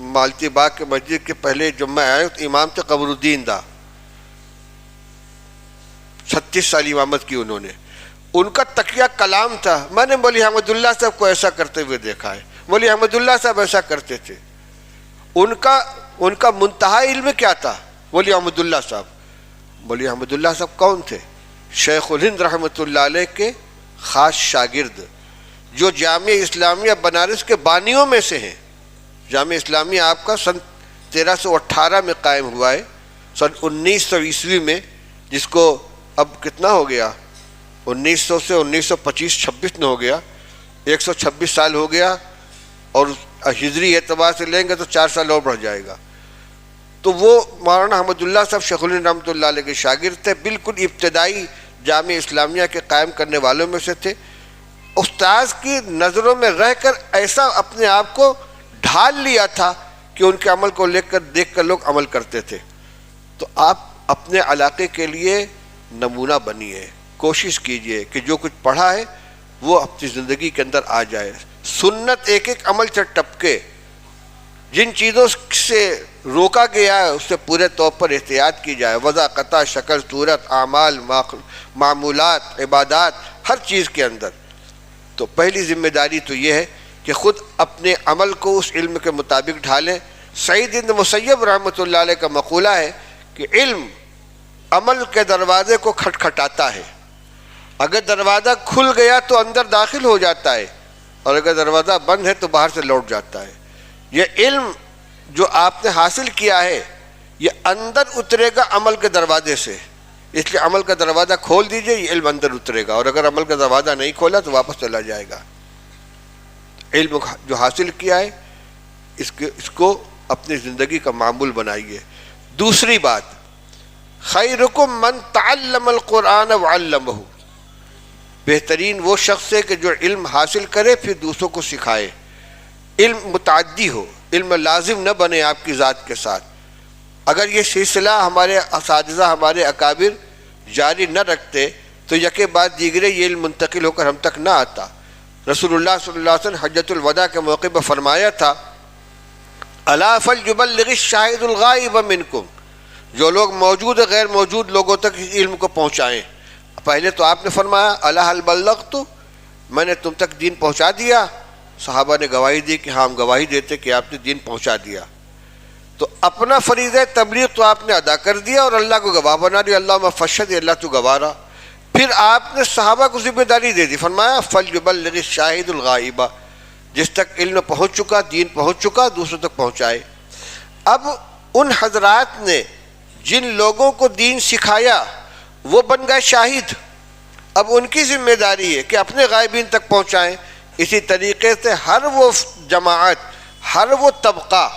مالتی باغ کے مسجد کے پہلے جمعہ آئے تو امام تھے قمر الدین دا، 36 سال امامت کی انہوں نے۔ ان کا تقیہ کلام تھا۔ میں نے مولوی احمد اللہ صاحب کو ایسا کرتے ہوئے دیکھا ہے، مولوی احمد اللہ صاحب ایسا کرتے تھے۔ ان کا منتہا علم کیا تھا؟ مولوی احمد اللہ صاحب۔ مولوی احمد اللہ صاحب کون تھے؟ شیخ الہند رحمۃ اللہ علیہ کے خاص شاگرد، جو جامعہ اسلامیہ بنارس کے بانیوں میں سے ہیں۔ جامعہ اسلامیہ آپ کا سن 1318 میں قائم ہوا ہے، سن 1900 عیسوی میں، جس کو اب کتنا ہو گیا، 1900 سے 1925-26 میں ہو گیا، 126 سال ہو گیا، اور ہجری اعتبار سے لیں گے تو 4 سال اور بڑھ جائے گا۔ تو وہ مولانا احمد اللہ صاحب شیخ الہند رحمۃ اللہ علیہ کے شاگرد تھے، بالکل ابتدائی جامعہ اسلامیہ کے قائم کرنے والوں میں سے تھے۔ استاذ کی نظروں میں رہ کر ایسا اپنے آپ کو ڈھال لیا تھا کہ ان کے عمل کو دیکھ کر لوگ عمل کرتے تھے۔ تو آپ اپنے علاقے کے لیے نمونہ بنیے، کوشش کیجئے کہ جو کچھ پڑھا ہے وہ اپنی زندگی کے اندر آ جائے۔ سنت ایک ایک عمل سے ٹپکے، جن چیزوں سے روکا گیا ہے اس سے پورے طور پر احتیاط کی جائے، وضع، قطع، شکل، صورت، اعمال، معمولات، عبادات، ہر چیز کے اندر۔ تو پہلی ذمہ داری تو یہ ہے کہ خود اپنے عمل کو اس علم کے مطابق ڈھالیں۔ سعید بن مسیب رحمۃ اللہ علیہ کا مقولہ ہے کہ علم عمل کے دروازے کو کھٹکھٹاتا ہے. اگر دروازہ کھل گیا تو اندر داخل ہو جاتا ہے، اور اگر دروازہ بند ہے تو باہر سے لوٹ جاتا ہے. یہ علم جو آپ نے حاصل کیا ہے یہ اندر اترے گا عمل کے دروازے سے، اس لیے عمل کا دروازہ کھول دیجئے، یہ علم اندر اترے گا. اور اگر عمل کا دروازہ نہیں کھولا تو واپس چلا جائے گا. علم جو حاصل کیا ہے اس کو اپنی زندگی کا معمول بنائیے. دوسری بات، خیرکم من تعلم القرآن وعلمہ، بہترین وہ شخص ہے کہ جو علم حاصل کرے پھر دوسروں کو سکھائے. علم متعدی ہو، علم لازم نہ بنے آپ کی ذات کے ساتھ. اگر یہ سلسلہ ہمارے اساتذہ ہمارے اکابر جاری نہ رکھتے تو یکے بعد دیگرے یہ علم منتقل ہو کر ہم تک نہ آتا. رسول اللہ صلی اللہ علیہ وسلم حجۃ الوداع کے موقع پر فرمایا تھا، الا فلیبلغ الشاہد الغائب منکم، جو لوگ موجود غیر موجود لوگوں تک اس علم کو پہنچائیں. پہلے تو آپ نے فرمایا الا هل بلغت، میں نے تم تک دین پہنچا دیا. صحابہ نے گواہی دی کہ ہاں ہم گواہی دیتے کہ آپ نے دین پہنچا دیا. تو اپنا فریضہ تبلیغ تو آپ نے ادا کر دیا اور اللہ کو گواہ بنا دیا. اللہم فشہد، اللہ تو گواہ رہا. پھر آپ نے صحابہ کو ذمہ داری دے دی، فرمایا فلیبلغ الشاہد الغائب، جس تک علم پہنچ چکا، دین پہنچ چکا، دوسروں تک پہنچائے. اب ان حضرات نے جن لوگوں کو دین سکھایا وہ بن گئے شاہد. اب ان کی ذمہ داری ہے کہ اپنے غائبین تک پہنچائیں. اسی طریقے سے ہر وہ جماعت، ہر وہ طبقہ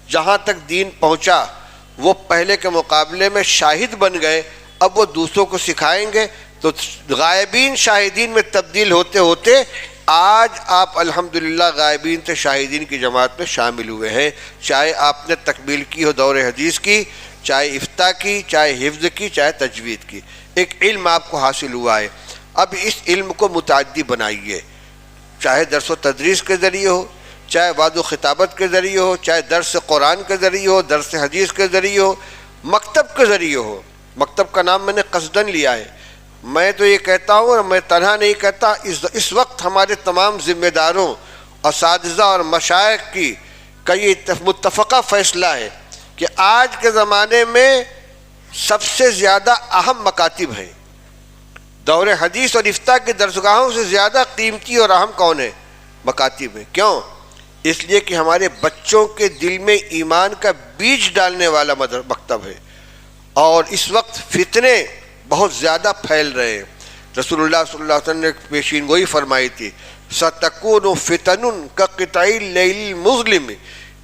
جہاں تک دین پہنچا وہ پہلے کے مقابلے میں شاہد بن گئے. اب وہ دوسروں کو سکھائیں گے تو غائبین شاہدین میں تبدیل ہوتے ہوتے آج آپ الحمدللہ غائبین سے شاہدین کی جماعت میں شامل ہوئے ہیں. چاہے آپ نے تکمیل کی ہو دور حدیث کی، چاہے افتاء کی، چاہے حفظ کی، چاہے تجوید کی، ایک علم آپ کو حاصل ہوا ہے. اب اس علم کو متعدی بنائیے، چاہے درس و تدریس کے ذریعے ہو، چاہے وعظ و خطابت کے ذریعے ہو، چاہے درس قرآن کے ذریعے ہو، درس حدیث کے ذریعے ہو، مکتب کے ذریعے ہو. مکتب کا نام میں نے قصداً لیا ہے. میں تو یہ کہتا ہوں اور میں تنہا نہیں کہتا، اس وقت ہمارے تمام ذمہ داروں، اساتذہ اور مشائخ کی کا یہ متفقہ فیصلہ ہے کہ آج کے زمانے میں سب سے زیادہ اہم مکاتب ہیں. دور حدیث اور افتاء کی درسگاہوں سے زیادہ قیمتی اور اہم کون ہے؟ مکاتب ہیں. کیوں؟ اس لیے کہ ہمارے بچوں کے دل میں ایمان کا بیج ڈالنے والا مکتب ہے. اور اس وقت فتنے بہت زیادہ پھیل رہے ہیں. رسول اللہ صلی اللہ علیہ وسلم نے پیشین گوئی فرمائی تھی، سَتَكُونُ فِتَنٌ كَقِطَعِ اللَّيْلِ الْمُظْلِمِ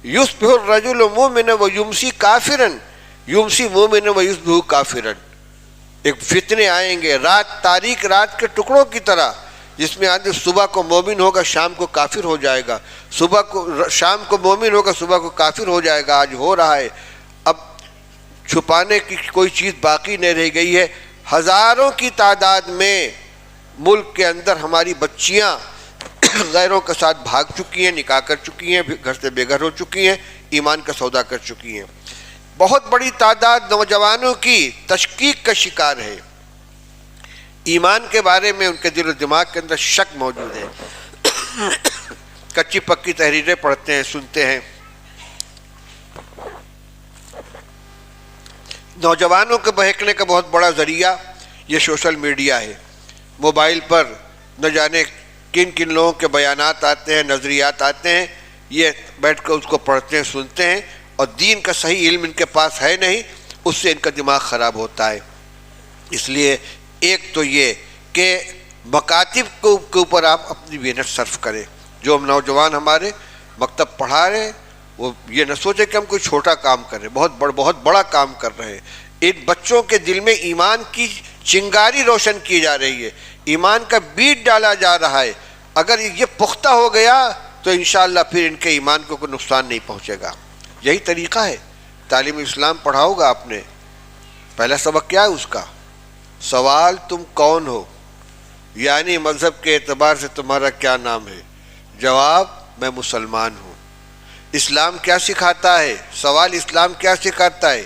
يُصْبِحُ الرَّجُلُ مُؤْمِنًا وَيُمْسِي كَافِرًا يُمْسِي مُؤْمِنًا وَيُصْبِحُ كَافِرًا. ایک فتنے آئیں گے رات، تاریک رات کے ٹکڑوں کی طرح، جس میں آدمی صبح کو مومن ہوگا شام کو کافر ہو جائے گا، شام کو مومن ہوگا صبح کو کافر ہو جائے گا. آج ہو رہا ہے. اب چھپانے کی کوئی چیز باقی نہیں رہ گئی ہے. ہزاروں کی تعداد میں ملک کے اندر ہماری بچیاں غیروں کے ساتھ بھاگ چکی ہیں، نکاح کر چکی ہیں، گھر سے بے گھر ہو چکی ہیں، ایمان کا سودا کر چکی ہیں. بہت بڑی تعداد نوجوانوں کی تشکیک کا شکار ہے. ایمان کے بارے میں ان کے دل و دماغ کے اندر شک موجود ہے. کچی پکی تحریریں پڑھتے ہیں، سنتے ہیں. نوجوانوں کے بہکنے کا بہت بڑا ذریعہ یہ سوشل میڈیا ہے. موبائل پر نہ جانے کن کن لوگوں کے بیانات آتے ہیں، نظریات آتے ہیں، یہ بیٹھ کر اس کو پڑھتے ہیں، سنتے ہیں، اور دین کا صحیح علم ان کے پاس ہے نہیں. اس سے ان کا دماغ خراب ہوتا ہے. اس لیے ایک تو یہ کہ مکاتب کے اوپر آپ اپنی محنت صرف کریں. جو نوجوان ہمارے مکتب پڑھا رہے ہیں وہ یہ نہ سوچے کہ ہم کوئی چھوٹا کام کر رہے ہیں، بہت بڑا کام کر رہے ہیں. ان بچوں کے دل میں ایمان کی چنگاری روشن کی جا رہی ہے، ایمان کا بیج ڈالا جا رہا ہے. اگر یہ پختہ ہو گیا تو انشاءاللہ پھر ان کے ایمان کو کوئی نقصان نہیں پہنچے گا. یہی طریقہ ہے. تعلیم اسلام پڑھاؤ گا آپ نے، پہلا سبق کیا ہے اس کا؟ سوال تم کون ہو، یعنی مذہب کے اعتبار سے تمہارا کیا نام ہے؟ جواب میں مسلمان ہوں. اسلام کیا سکھاتا ہے؟ سوال اسلام کیا سکھاتا ہے؟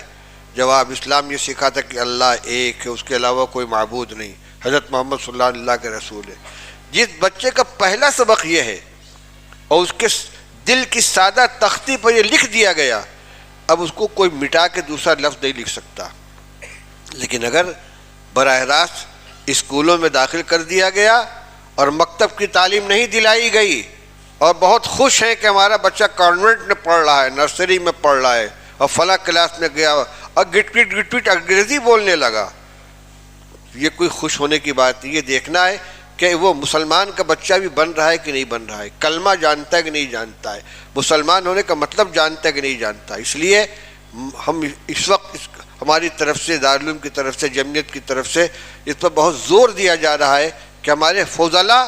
جواب اسلام یہ سکھاتا ہے کہ اللہ ایک ہے، اس کے علاوہ کوئی معبود نہیں، حضرت محمد صلی اللہ علیہ وسلم کے رسول ہے. جس بچے کا پہلا سبق یہ ہے اور اس کے دل کی سادہ تختی پر یہ لکھ دیا گیا، اب اس کو کوئی مٹا کے دوسرا لفظ نہیں لکھ سکتا. لیکن اگر براہ راست اسکولوں میں داخل کر دیا گیا اور مکتب کی تعلیم نہیں دلائی گئی اور بہت خوش ہیں کہ ہمارا بچہ کانوینٹ میں پڑھ رہا ہے، نرسری میں پڑھ رہا ہے اور فلاں کلاس میں گیا اور گٹ پٹ انگریزی بولنے لگا، یہ کوئی خوش ہونے کی بات نہیں۔ یہ دیکھنا ہے کہ وہ مسلمان کا بچہ بھی بن رہا ہے کہ نہیں بن رہا ہے، کلمہ جانتا ہے کہ نہیں جانتا ہے، مسلمان ہونے کا مطلب جانتا ہے کہ نہیں جانتا۔ اس لیے ہم اس وقت ہماری طرف سے، دارالعلوم کی طرف سے، جمعیت کی طرف سے اس پر بہت زور دیا جا رہا ہے کہ ہمارے فضلاء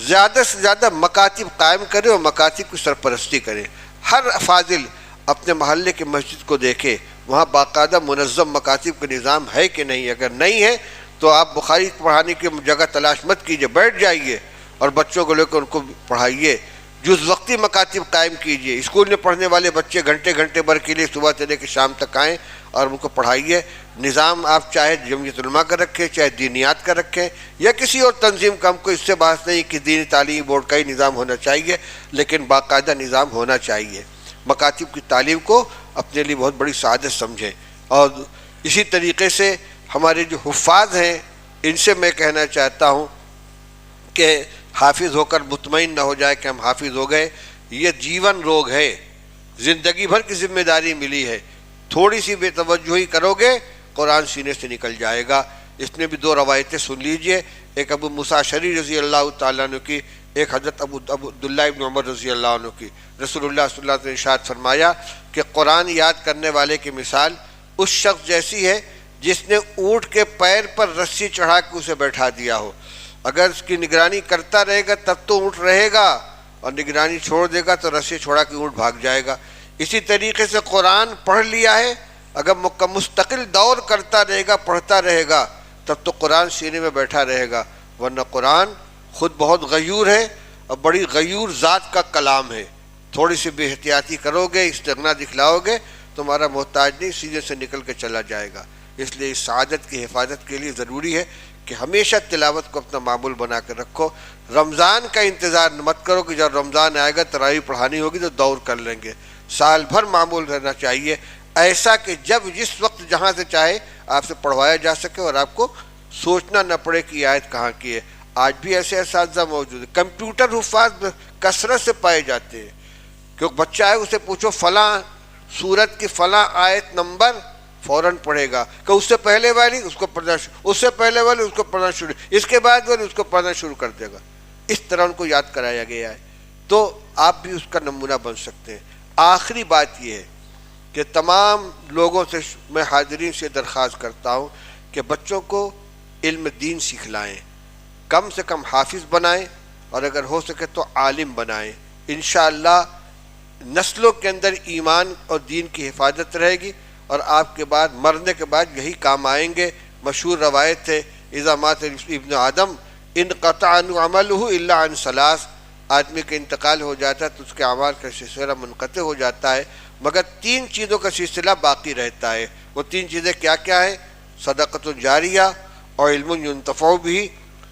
زیادہ سے زیادہ مکاتب قائم کریں اور مکاتب کی سرپرستی کریں۔ ہر فاضل اپنے محلے کی مسجد کو دیکھے، وہاں باقاعدہ منظم مکاتب کا نظام ہے کہ نہیں۔ اگر نہیں ہے تو آپ بخاری پڑھانے کی جگہ تلاش مت کیجئے، بیٹھ جائیے اور بچوں کو لے کر ان کو پڑھائیے، جز وقتی مکاتب قائم کیجئے۔ اسکول میں پڑھنے والے بچے گھنٹے بھر کے لیے صبح سے لے کے شام تک آئیں اور ان کو پڑھائیے۔ نظام آپ چاہے جمعیت علماء کا رکھیں، چاہے دینیات کا رکھیں یا کسی اور تنظیم کا، ہم کو اس سے بحث نہیں کہ دینی تعلیمی بورڈ کا ہی نظام ہونا چاہیے، لیکن باقاعدہ نظام ہونا چاہیے۔ مکاتب کی تعلیم کو اپنے لیے بہت بڑی سعادت سمجھیں۔ اور اسی طریقے سے ہمارے جو حفاظ ہیں ان سے میں کہنا چاہتا ہوں کہ حافظ ہو کر مطمئن نہ ہو جائے کہ ہم حافظ ہو گئے، یہ جیون روگ ہے، زندگی بھر کی ذمہ داری ملی ہے، تھوڑی سی بے توجہی کرو گے قرآن سینے سے نکل جائے گا۔ اس میں بھی دو روایتیں سن لیجئے، ایک ابو موسیٰ اشعری رضی اللہ تعالیٰ عنہ کی، ایک حضرت ابو عبداللہ ابن عمر رضی اللہ عنہ کی۔ رسول اللہ صلی اللہ علیہ وسلم نے ارشاد فرمایا کہ قرآن یاد کرنے والے کی مثال اس شخص جیسی ہے جس نے اونٹ کے پیر پر رسی چڑھا کے اسے بیٹھا دیا ہو۔ اگر اس کی نگرانی کرتا رہے گا تب تو اونٹ رہے گا، اور نگرانی چھوڑ دے گا تو رسی چھوڑا کے اونٹ بھاگ جائے گا۔ اسی طریقے سے قرآن پڑھ لیا ہے، اگر مستقل دور کرتا رہے گا، پڑھتا رہے گا، تب تو قرآن سینے میں بیٹھا رہے گا، ورنہ قرآن خود بہت غیور ہے اور بڑی غیور ذات کا کلام ہے۔ تھوڑی سی بے احتیاطی کرو گے، استغنا دکھلاؤ گے، تمہارا محتاج نہیں سینے سے نکل کے چلا جائے گا۔ اس لیے اس سعادت کی حفاظت کے لیے ضروری ہے کہ ہمیشہ تلاوت کو اپنا معمول بنا کر رکھو۔ رمضان کا انتظار مت کرو کہ جب رمضان آئے گا تراویح پڑھانی ہوگی تو دور کر لیں گے۔ سال بھر معمول رہنا چاہیے ایسا کہ جب جس وقت جہاں سے چاہے آپ سے پڑھوایا جا سکے اور آپ کو سوچنا نہ پڑے کہ یہ آیت کہاں کی ہے۔ آج بھی ایسے اساتذہ موجود ہیں، کمپیوٹر حفاظ کثرت سے پائے جاتے ہیں، کیونکہ بچہ ہے اسے پوچھو فلاں سورت کی فلاں آیت نمبر، فوراً پڑھے گا کہ اس سے پہلے والی اس کو پڑھنا شروع، اس سے پہلے والی اس کو پڑھنا شروع، اس کے بعد والی اس کو پڑھنا شروع کر دے گا۔ اس طرح ان کو یاد کرایا گیا ہے، تو آپ بھی اس کا نمونہ بن سکتے ہیں۔ آخری بات یہ ہے کہ تمام لوگوں سے میں حاضرین سے درخواست کرتا ہوں کہ بچوں کو علم دین سکھلائیں، کم سے کم حافظ بنائیں اور اگر ہو سکے تو عالم بنائیں۔ انشاءاللہ نسلوں کے اندر ایمان اور دین کی حفاظت رہے گی اور آپ کے بعد مرنے کے بعد یہی کام آئیں گے۔ مشہور روایت ہے اذا مات ابن آدم انقطع عنہ عملہ الا عن ثلاث، آدمی کا انتقال ہو جاتا ہے تو اس کے اعمال کا سلسلہ منقطع ہو جاتا ہے، مگر تین چیزوں کا سلسلہ باقی رہتا ہے۔ وہ تین چیزیں کیا کیا ہیں؟ صدقۃ جاریہ اور علم ينتفع به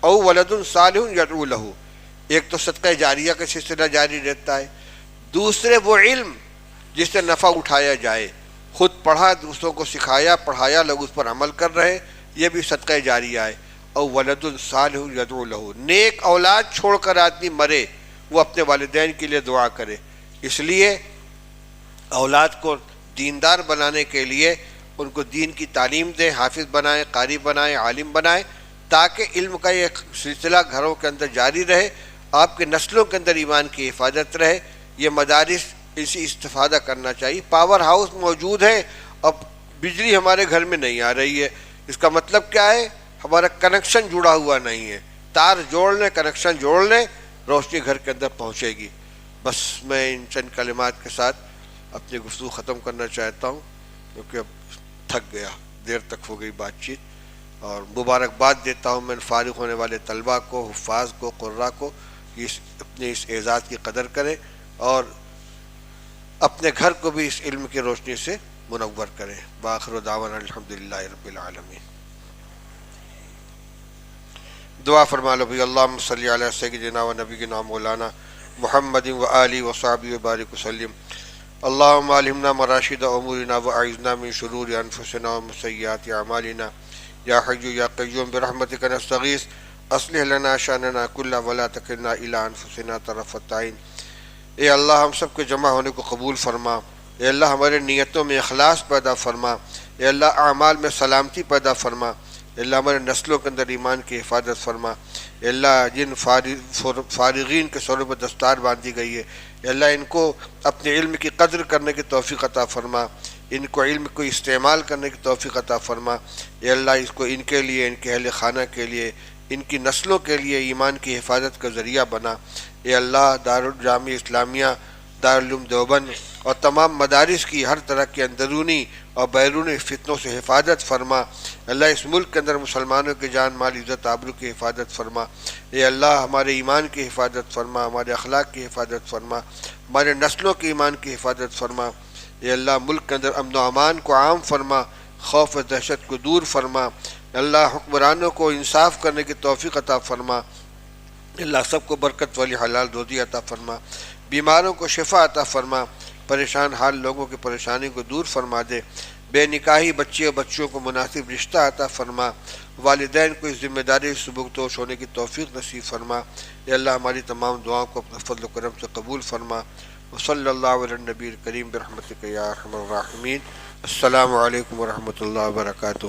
او ولد صالح يدعو له۔ ایک تو صدقہ جاریہ کا سلسلہ جاری رہتا ہے، دوسرے وہ علم جس سے نفع اٹھایا جائے، خود پڑھا دوسروں کو سکھایا پڑھایا لوگ اس پر عمل کر رہے، یہ بھی صدقہ جاریہ ہے۔ او ولد صالح يدعو له، نیک اولاد چھوڑ کر آدمی مرے وہ اپنے والدین کے لیے دعا کرے۔ اس لیے اولاد کو دیندار بنانے کے لیے ان کو دین کی تعلیم دیں، حافظ بنائیں، قاری بنائیں، عالم بنائیں، تاکہ علم کا یہ سلسلہ گھروں کے اندر جاری رہے، آپ کے نسلوں کے اندر ایمان کی حفاظت رہے۔ یہ مدارس اسی استفادہ کرنا چاہیے۔ پاور ہاؤس موجود ہے، اب بجلی ہمارے گھر میں نہیں آ رہی ہے، اس کا مطلب کیا ہے؟ ہمارا کنیکشن جڑا ہوا نہیں ہے۔ تار جوڑ لیں، کنیکشن جوڑ لیں، روشنی گھر کے اندر پہنچے گی۔ بس میں ان چند کلمات کے ساتھ اپنی گفتگو ختم کرنا چاہتا ہوں، کیونکہ اب تھک گیا، دیر تک ہو گئی بات چیت، اور مبارکباد دیتا ہوں میں فارغ ہونے والے طلباء کو، حفاظ کو، قراء کو، کہ اپنے اس اعزاز کی قدر کریں اور اپنے گھر کو بھی اس علم کی روشنی سے منور کریں۔ بآخر دعوانا الحمدللہ رب العالمین۔ دعا فرما لو بھی اللہم صلی علی سیدنا و نبینا مولانا محمد و آلہ و صحبہ وبارک وسلم۔ اللہم علمنا مراشد امورنا و اعذنا من شرور انفسنا و من سیئات اعمالنا یا حی یا قیوم برحمتک نستغیث اصلح لنا شاننا کلہ ولا تکلنا الی انفسنا طرفۃ عین۔ اے اللہ ہم سب کے جمع ہونے کو قبول فرما، اے اللہ ہمارے نیتوں میں اخلاص پیدا فرما، اے اللہ اعمال میں سلامتی پیدا فرما، اے اللہ ہمارے نسلوں کے اندر ایمان کی حفاظت فرما، اے اللہ جن فارغین کے سروں پر دستار باندھی گئی ہے، اے اللہ ان کو اپنے علم کی قدر کرنے کی توفیق عطا فرما، ان کو علم کو استعمال کرنے کی توفیق عطا فرما، اے اللہ اس کو ان کے لیے، ان کے اہل خانہ کے لیے، ان کی نسلوں کے لیے ایمان کی حفاظت کا ذریعہ بنا۔ اے اللہ دارالجامعہ اسلامیہ، دارالعلوم دیوبند اور تمام مدارس کی ہر طرح کی اندرونی اور بیرونی فتنوں سے حفاظت فرما۔ اللہ اس ملک کے اندر مسلمانوں کے جان مال عزت آبرو کی حفاظت فرما۔ اے اللہ ہمارے ایمان کی حفاظت فرما، ہمارے اخلاق کی حفاظت فرما، ہمارے نسلوں کے ایمان کی حفاظت فرما۔ اے اللہ ملک کے اندر امن و امان کو عام فرما، خوف و دہشت کو دور فرما۔ اللہ حکمرانوں کو انصاف کرنے کی توفیق عطا فرما۔ اللہ سب کو برکت والی حلال روزی عطا فرما، بیماروں کو شفا عطا فرما، پریشان حال لوگوں کی پریشانی کو دور فرما دے، بے نکاحی بچے اور بچوں کو مناسب رشتہ عطا فرما، والدین کو اس ذمہ داری سے سبکدوش ہونے کی توفیق نصیب فرما۔ اے اللہ ہماری تمام دعاؤں کو اپنے فضل و کرم سے قبول فرما۔ وصلی اللہ علی النبی الکریم برحمتک یا ارحم الراحمین۔ السلام علیکم ورحمۃ اللہ وبرکاتہ۔